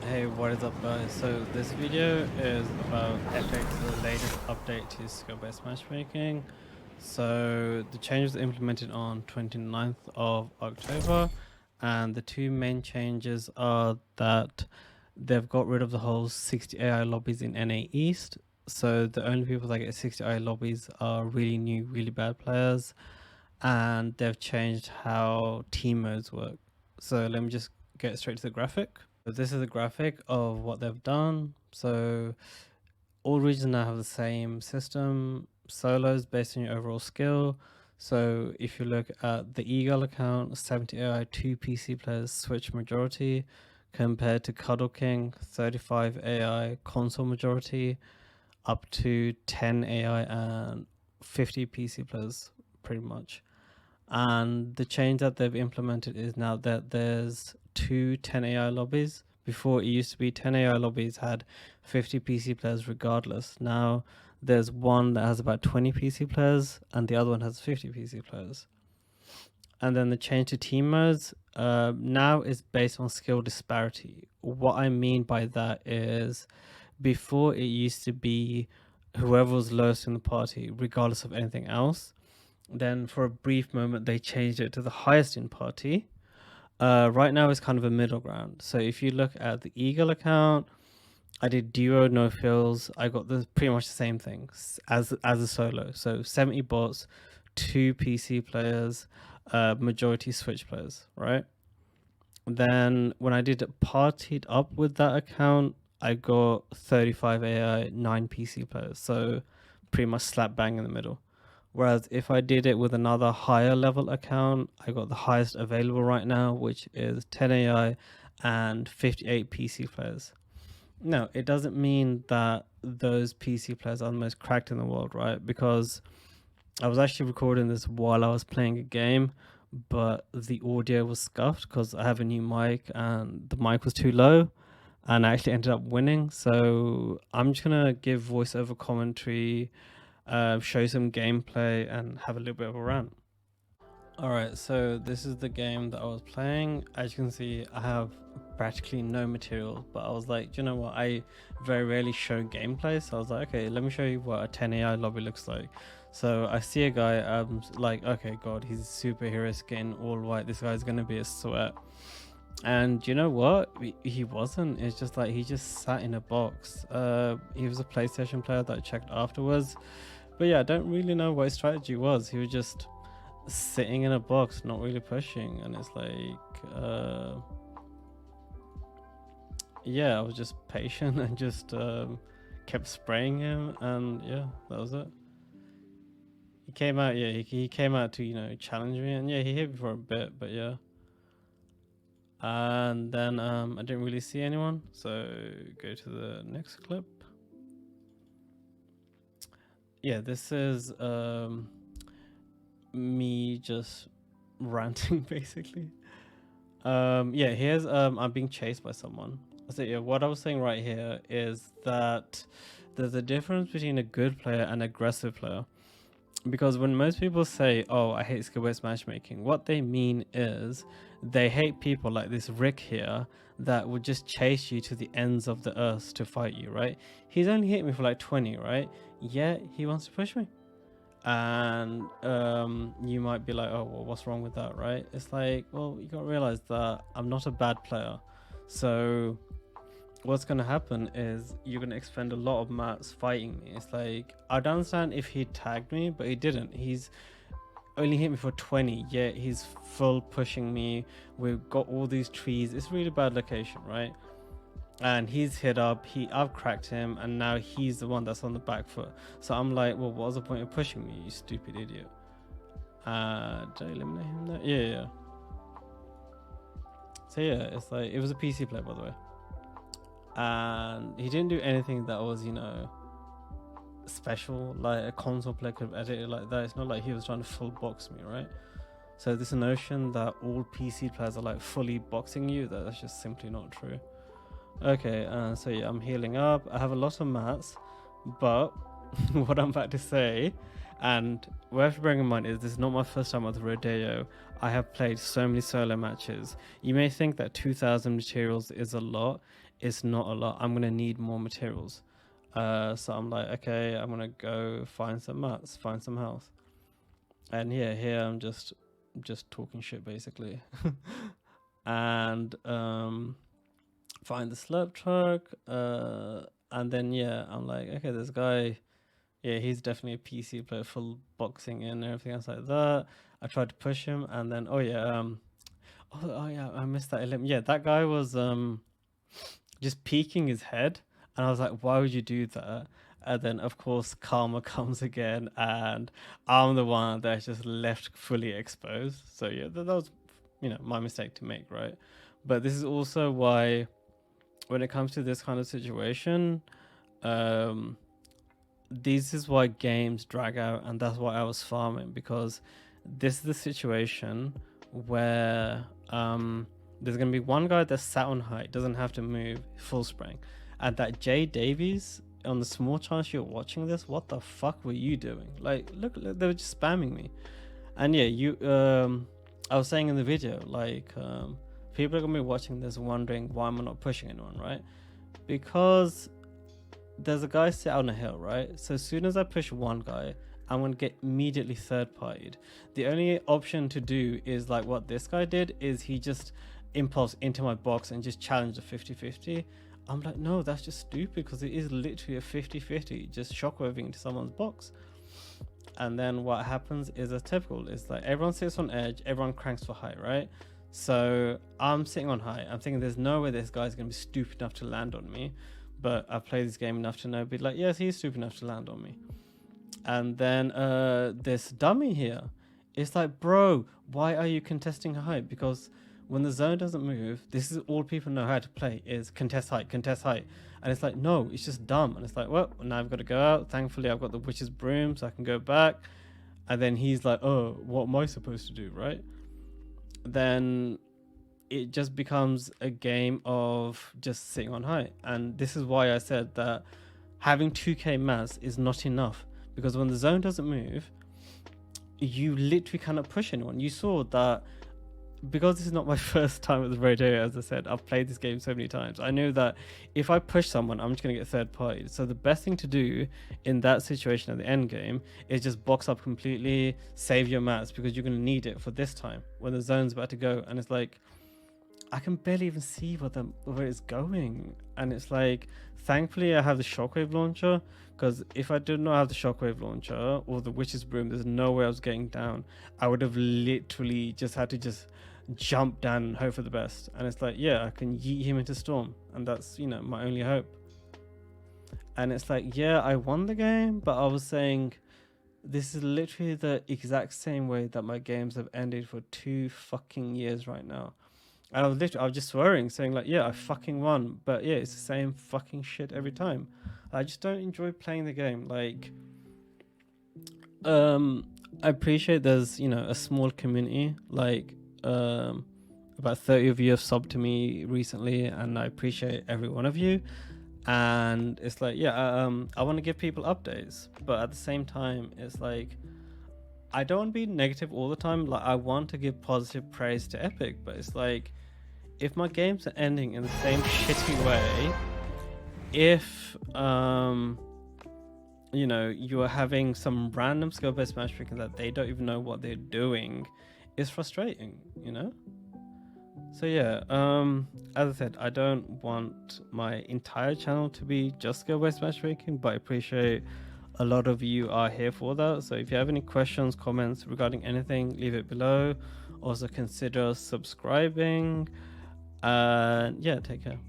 Hey, what is up guys? So this video is about Epic's latest update to skill-based matchmaking. So the changes implemented on 29th of October, and the two main changes are that they've got rid of the whole 60 AI lobbies in NA East. So the only people that get 60 AI lobbies are really new, really bad players, and they've changed how team modes work. So let me just get straight to the graphic. So this is a graphic of what they've done. So all regions now have the same system. Solos based on your overall skill. So if you look at the Eagle account, 70 AI, 2 PC players, Switch majority, compared to Cuddle King, 35 AI, console majority, up to 10 AI and 50 PC players, pretty much. And the change that they've implemented is now that there's two 10 AI lobbies. Before it used to be 10 AI lobbies had 50 PC players regardless. Now there's one that has about 20 PC players and the other one has 50 PC players. And then the change to team modes now is based on skill disparity. What I mean by that is before it used to be whoever was lowest in the party, regardless of anything else. Then for a brief moment, they changed it to the highest in party. Right now, it's kind of a middle ground. So if you look at the Eagle account, I did duo no fills. I got pretty much the same things as a solo. So 70 bots, 2 PC players, majority Switch players, right? Then when I did partied up with that account, I got 35 AI, 9 PC players. So pretty much slap bang in the middle. Whereas if I did it with another higher level account, I got the highest available right now, which is 10 AI and 58 PC players. No, it doesn't mean that those PC players are the most cracked in the world, right? Because I was actually recording this while I was playing a game, but the audio was scuffed because I have a new mic and the mic was too low, and I actually ended up winning. So I'm just gonna give voiceover commentary, show some gameplay, and have a little bit of a rant. Alright, so this is the game that I was playing. As you can see, I have practically no material, but I was like, do you know what? I very rarely show gameplay, so I was like, okay, let me show you what a 10 AI lobby looks like. So I see a guy, I'm like, okay, God, he's superhero skin, all white. This guy's gonna be a sweat. And you know what? He wasn't. It's just like he just sat in a box. He was a PlayStation player that I checked afterwards. But yeah, I don't really know what his strategy was. He was just sitting in a box, not really pushing, and it's like yeah, I was just patient and just kept spraying him, and yeah, that was it. He came out, yeah, he came out to challenge me, and yeah, he hit me for a bit, but yeah. And then I didn't really see anyone, so go to the next clip. Yeah, this is me just ranting basically. Yeah, here's I'm being chased by someone. So yeah, what I was saying right here is that there's a difference between a good player and aggressive player. Because when most people say, oh, I hate skill-based matchmaking, what they mean is they hate people like this Rick here that would just chase you to the ends of the earth to fight you, right? He's only hit me for like 20, right? Yet he wants to push me. And you might be like, oh, well, what's wrong with that, right? It's like, well, you gotta realize that I'm not a bad player. So what's gonna happen is you're gonna expend a lot of mats fighting me. It's like, I'd understand if he tagged me, but he didn't. He's only hit me for 20, yet he's full pushing me. We've got all these trees. It's a really bad location, right? And he's hit up, I've cracked him, and now he's the one that's on the back foot. So I'm like, well, what was the point of pushing me, you stupid idiot? Did I eliminate him there? Yeah. So yeah, it's like, it was a PC player, by the way. And he didn't do anything that was, special, like a console player could have edited like that. It's not like he was trying to full box me, right? So this notion that all PC players are like fully boxing you, that's just simply not true. Okay, so yeah, I'm healing up. I have a lot of mats, but what I'm about to say, And what I have to bear in mind is this is not my first time at the Rodeo. I have played so many solo matches. You may think that 2,000 materials is a lot. It's not a lot. I'm gonna need more materials. So I'm like, okay, I'm gonna go find some mats, find some health. And yeah, here I'm just talking shit basically. And find the slurp truck. And then yeah, I'm like, okay, this guy, yeah, he's definitely a PC player, full boxing and everything else like that. I tried to push him, and then oh yeah, I missed that element. Yeah, that guy was just peeking his head, and I was like, why would you do that? And then of course karma comes again, and I'm the one that's just left fully exposed. So yeah, that was, you know, my mistake to make, right? But this is also why, when it comes to this kind of situation, this is why games drag out, and that's why I was farming, because this is the situation where there's gonna be one guy that's sat on height, doesn't have to move, full sprang, and that Jay Davies, on the small chance you're watching this, what the fuck were you doing? Like, look, they were just spamming me. And yeah, you I was saying in the video, like, people are gonna be watching this wondering why am I not pushing anyone, right? Because there's a guy sit on a hill, right? So as soon as I push one guy, I'm gonna get immediately third partied. The only option to do is like what this guy did, is he just impulse into my box and just challenged a 50-50. I'm like, no, that's just stupid, because it is literally a 50-50, just shockwaving into someone's box. And then what happens is a typical, it's like everyone sits on edge, everyone cranks for height, right? So I'm sitting on height, I'm thinking there's no way this guy's gonna be stupid enough to land on me. But I've played this game enough to know, be like, yes, he's stupid enough to land on me. And then this dummy here, it's like, bro, why are you contesting height? Because when the zone doesn't move, this is all people know how to play, is contest height, contest height. And it's like, no, it's just dumb. And it's like, well, now I've got to go out. Thankfully, I've got the witch's broom, so I can go back. And then he's like, oh, what am I supposed to do, right? Then it just becomes a game of just sitting on height. And this is why I said that having 2k mass is not enough, because when the zone doesn't move, you literally cannot push anyone. You saw that, because this is not my first time at the Rodeo, as I said, I've played this game so many times. I know that if I push someone, I'm just going to get third party. So the best thing to do in that situation at the end game is just box up completely, save your mats, because you're going to need it for this time when the zone's about to go. And it's like, I can barely even see where it's going. And it's like, thankfully I have the shockwave launcher, because if I did not have the shockwave launcher or the witch's broom, there's no way I was getting down. I would have literally just had to just jump down and hope for the best. And it's like, yeah, I can yeet him into storm, and that's, you know, my only hope. And it's like, yeah, I won the game, but I was saying, this is literally the exact same way that my games have ended for 2 fucking years right now. And I was just swearing, saying like, yeah, I fucking won. But yeah, it's the same fucking shit every time. I just don't enjoy playing the game. Like, I appreciate there's, you know, a small community. Like, about 30 of you have subbed to me recently, and I appreciate every one of you. And it's like, yeah, I want to give people updates, but at the same time, it's like, I don't want to be negative all the time. Like, I want to give positive praise to Epic, but it's like, if my games are ending in the same shitty way, if you know, you are having some random skill-based matchmaking that they don't even know what they're doing, is frustrating, you know? So yeah, as I said, I don't want my entire channel to be just skill-based matchmaking, but I appreciate a lot of you are here for that. So if you have any questions, comments regarding anything, leave it below. Also consider subscribing, and yeah, take care.